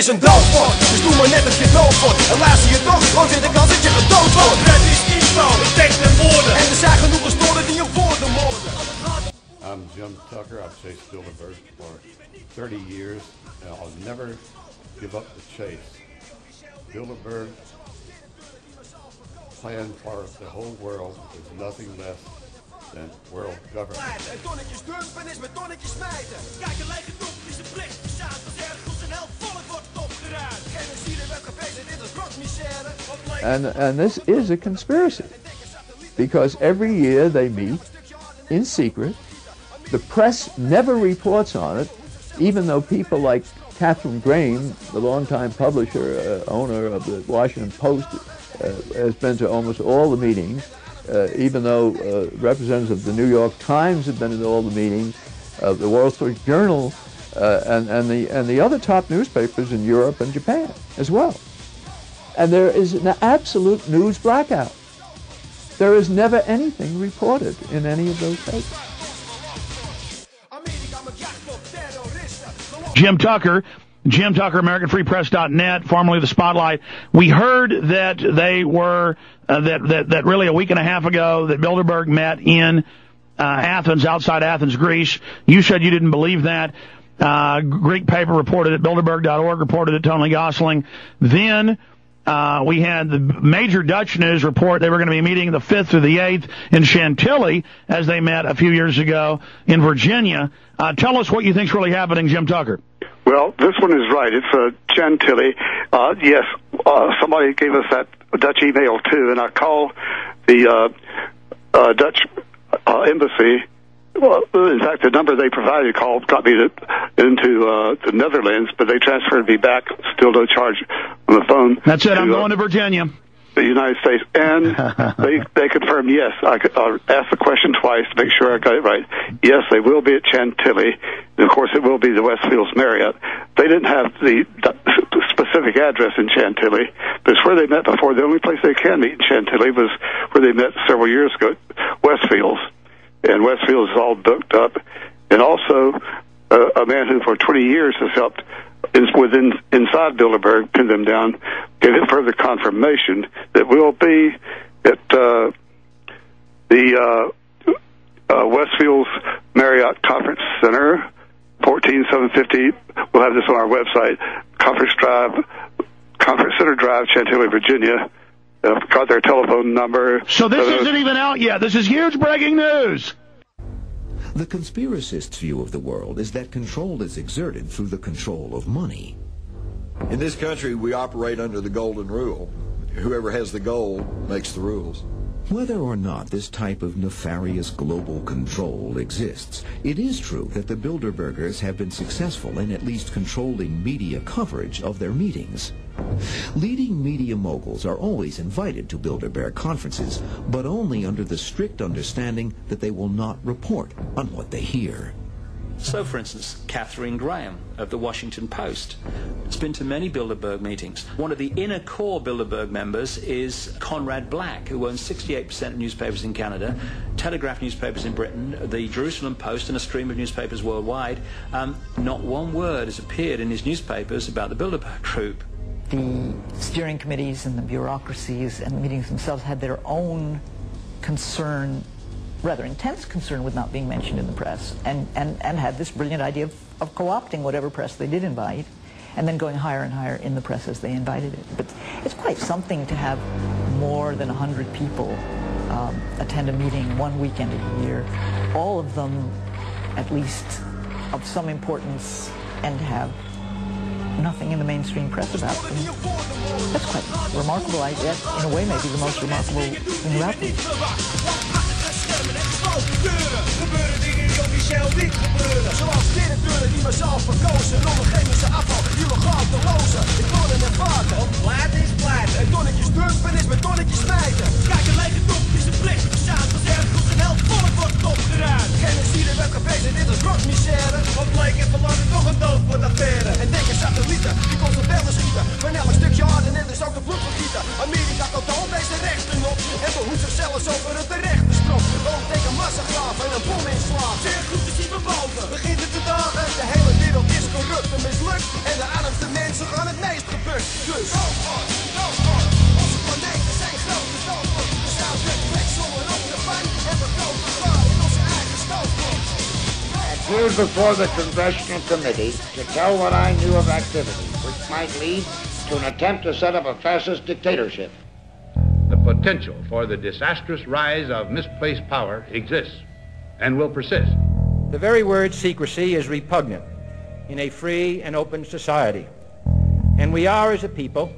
is een doodvord. Dus doe maar net als je dood wordt. En luister je toch, want zit de kans dat je gedood wordt. Het is info, tekst en woorden. En er zijn genoeg gestoorden die op woorden moorden. I'm Jim Tucker. I've chased Bilderberg for 30 years, and I'll never give up the chase. Bilderberg plan for the whole world is nothing less than world government. En tonnetjes dumpen is met tonnetjes smijten. Kijk, een lege top is een plicht. Samen als ergens een heel volk wordt opgeruimd. Genocide werd gepleegd en dit is rotmisère. And this is a conspiracy, because every year they meet in secret. The press never reports on it, even though people like Catherine Graham, the longtime publisher, owner of the Washington Post, has been to almost all the meetings, even though representatives of the New York Times have been in all the meetings, the Wall Street Journal, and the other top newspapers in Europe and Japan as well. And there is an absolute news blackout. There is never anything reported in any of those papers. Jim Tucker, AmericanFreePress.net, formerly The Spotlight. We heard that they were, that really a week and a half ago that Bilderberg met in Athens, outside Athens, Greece. You said you didn't believe that. Greek paper reported it, Bilderberg.org reported it, Tony Gosling. Then we had the major Dutch news report they were going to be meeting the 5th through the 8th in Chantilly, as they met a few years ago in Virginia. Tell us what you think's really happening, Jim Tucker. Well, this one is right. It's Chantilly. Yes, somebody gave us that Dutch email, too, and I called the Dutch embassy. Well, in fact, the number they provided got me into the Netherlands, but they transferred me back, still no charge on the phone. That's it. I'm going to Virginia. The United States, and they confirmed yes. I asked the question twice to make sure I got it right. Yes, they will be at Chantilly, and of course it will be the Westfields Marriott. They didn't have the specific address in Chantilly, but it's where they met before. The only place they can meet in Chantilly was where they met several years ago, Westfields, and Westfields is all booked up. And also, a man who for 20 years has helped inside Bilderberg, pin them down, gave it further confirmation that we'll be at the Westfields Marriott Conference Center, 14750. We'll have this on our website, Conference Center Drive, Chantilly, Virginia. Got their telephone number. So this isn't even out yet. This is huge breaking news. The conspiracist's view of the world is that control is exerted through the control of money. In this country, we operate under the golden rule. Whoever has the gold makes the rules. Whether or not this type of nefarious global control exists, it is true that the Bilderbergers have been successful in at least controlling media coverage of their meetings. Leading media moguls are always invited to Bilderberg conferences, but only under the strict understanding that they will not report on what they hear. So, for instance, Catherine Graham of the Washington Post has been to many Bilderberg meetings. One of the inner core Bilderberg members is Conrad Black, who owns 68% of newspapers in Canada, Telegraph newspapers in Britain, the Jerusalem Post, and a stream of newspapers worldwide. Not one word has appeared in his newspapers about the Bilderberg group. The steering committees and the bureaucracies and the meetings themselves had their own concern, rather intense concern, with not being mentioned in the press, and had this brilliant idea of co-opting whatever press they did invite, and then going higher and higher in the press as they invited it. But it's quite something to have more than 100 people attend a meeting one weekend a year, all of them at least of some importance, and have nothing in the mainstream press about them. That's quite remarkable. I guess, in a way, maybe the most remarkable thing about them. Gebeuren dingen die officieel niet gebeuren. Zoals directeuren die mezelf verkozen om een chemische afval illegaal te lozen. Ik woon in het water. Want platen is platen. En tonnetjes dumpen is met tonnetjes smijten. Kijk, een lege top is een plicht. Samen als ergens een heel volk wordt opgeruimd. Genocide werd gepleegd en dit is rotmisère. Wat bleek en verlang toch een dood voor de affaire. En denk aan satellieten die constant bellen schieten. Van elk stukje harde net is ook de bloed vergieten. Amerika koopt al deze rechten op. En behoedt zichzelf over het terechte strop. Ook tegen massagraven en een bom inslaat. Zeer goed te zien van boven. Begint het te dagen. De hele wereld is corrupt en mislukt. En de armste armste mensen gaan het meest gebukt. Dus onze planeten zijn groot en doodelijk. We staan weg zonder op de bank en we groot gevaar in onze eigen stootblok. Appeared before the Congressional Committee to tell what I knew of activities which might lead to an attempt to set up a fascist dictatorship. The potential for the disastrous rise of misplaced power exists and will persist. The very word secrecy is repugnant in a free and open society. And we are, as a people,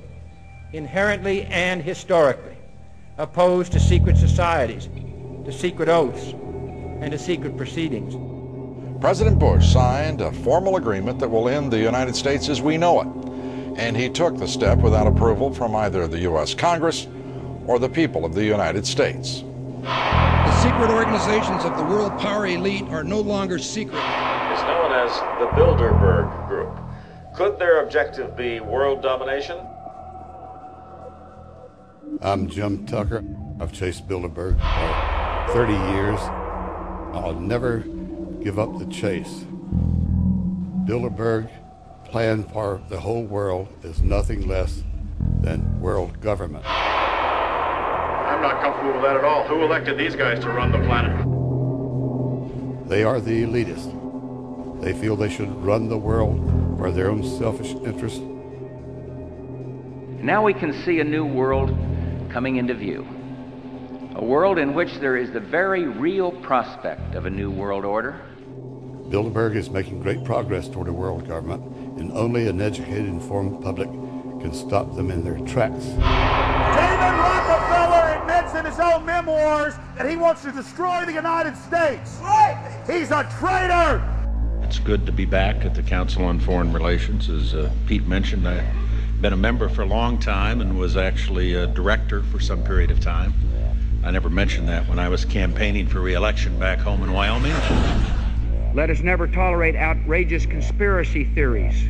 inherently and historically opposed to secret societies, to secret oaths, and to secret proceedings. President Bush signed a formal agreement that will end the United States as we know it. And he took the step without approval from either the U.S. Congress or the people of the United States. The secret organizations of the world power elite are no longer secret. It's known as the Bilderberg Group. Could their objective be world domination? I'm Jim Tucker. I've chased Bilderberg for 30 years. I'll never give up the chase. Bilderberg plan for the whole world is nothing less than world government. I'm not comfortable with that at all. Who elected these guys to run the planet? They are the elitists. They feel they should run the world for their own selfish interests. Now we can see a new world coming into view. A world in which there is the very real prospect of a new world order. Bilderberg is making great progress toward a world government, and only an educated, informed public can stop them in their tracks. David Rockefeller admits in his own memoirs that he wants to destroy the United States. Right. He's a traitor. It's good to be back at the Council on Foreign Relations. As Pete mentioned, I've been a member for a long time and was actually a director for some period of time. I never mentioned that when I was campaigning for re-election back home in Wyoming. Let us never tolerate outrageous conspiracy theories.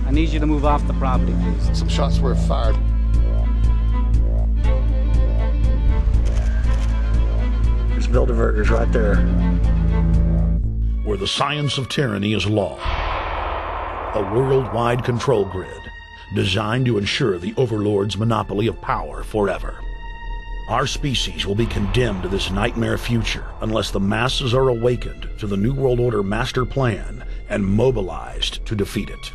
I need you to move off the property, please. Some shots were fired. There's Bilderbergers right there. Where the science of tyranny is law. A worldwide control grid designed to ensure the overlord's monopoly of power forever. Our species will be condemned to this nightmare future unless the masses are awakened to the New World Order master plan and mobilized to defeat it.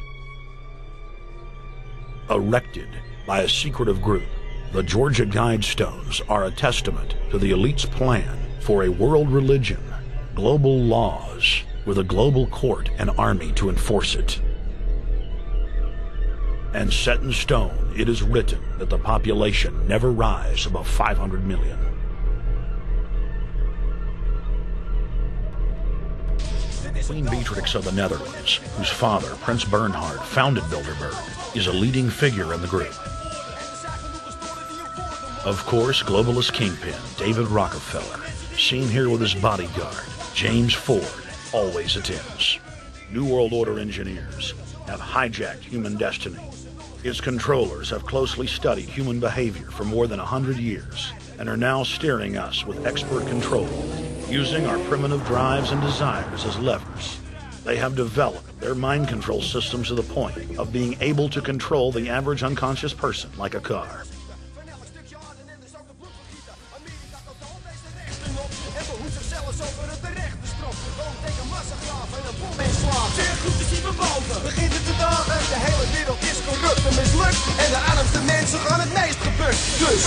Erected by a secretive group, the Georgia Guidestones are a testament to the elite's plan for a world religion, global laws, with a global court and army to enforce it. And set in stone, it is written that the population never rise above 500 million. Queen Beatrix of the Netherlands, whose father, Prince Bernhard, founded Bilderberg, is a leading figure in the group. Of course, globalist kingpin David Rockefeller, seen here with his bodyguard, James Ford, always attends. New World Order engineers have hijacked human destiny. Its controllers have closely studied human behavior for more than 100 years and are now steering us with expert control, using our primitive drives and desires as levers. They have developed their mind control systems to the point of being able to control the average unconscious person like a car. Begint het te dagen, de hele wereld is corrupt en mislukt. En de armste mensen gaan het meest gebukt. Dus